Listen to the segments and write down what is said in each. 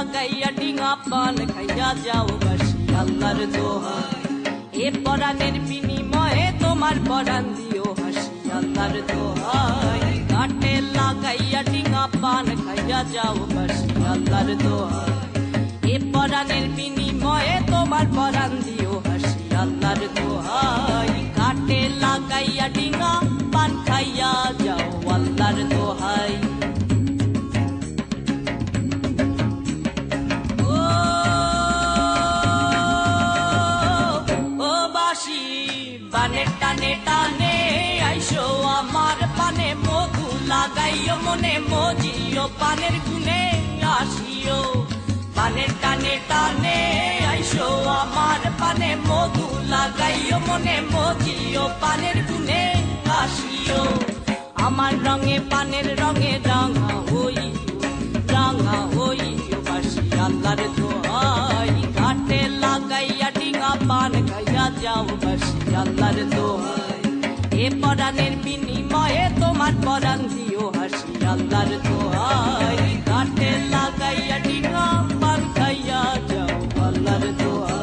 লাগাইয়া ডিঙা পান খাইয়া যাও বাসি আল্লাহর দোহাই এ পরাণের বিনিময়ে তোমার পরাণ দিও হাসি আল্লাহর দোহাই ঘাটে লাগাইয়া ডিঙা পান খাইয়া যাও বাসি আল্লাহর দোহাই এ পরাণের বিনিময়ে তোমার পরাণ দিও হাসি আল্লাহর দোহাই ঘাটে লাগাইয়া ডিঙা পান খাইয়া যাও আল্লাহর দোহাই বানে টানে টানে আইসো আমার পানে মধু লাগাইও মনে মজিও পানের গুনে আসিও বানে টানে টানে আইসো আমার পানে মধু লাগাইও মনে মজিও পানের গুনে আসিও আমার রঙে পানের রঙে রাঙা হইও বাসি আল্লাহর দোহাই ঘাটে লাগাইয়া ডিঙা পান খাইয়া যাও বাসি আল্লাহর দোহাই এ পরাণের বিনিময়ে তোমার পরাণ দিও হাসি আল্লাহর দোহাই ঘাটে লাগাইয়া ডিঙা পান খাইয়া যাও আল্লাহর দোহাই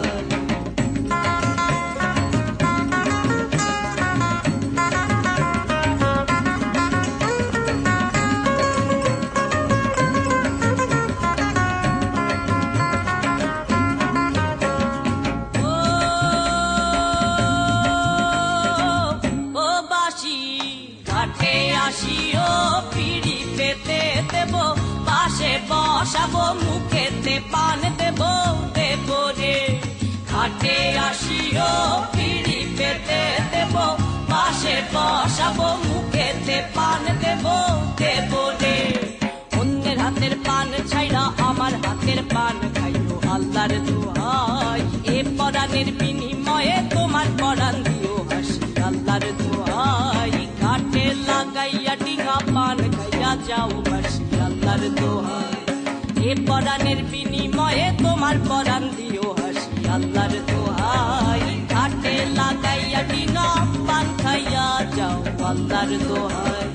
আসিও পিড়ি পেতে দেব পাশে বসাবো মুখেতে পান দেব দেব রে ঘাটে আসিও পিড়ি পেতে দেব পাশে বসাবো মুখেতে পান দেব দেব রে অন্যের হাতের পান ছাইরা আমার হাতের পান খাইও আল্লাহর দোহাই এ পরাণের বিনিময়ে তোমার পরাণ দিও হাসি আল্লাহর দোহাই ঘাটে লাগাইয়া ডিঙা পান খাইয়া যাও বাসি আল্লাহর দোহাই এ পরাণের বিনিময়ে তোমার পরাণ দিও হাসি আল্লাহর দোহাই ঘাটে লাগাইয়া ডিঙা পান খাইয়া যাও আল্লাহর দোহাই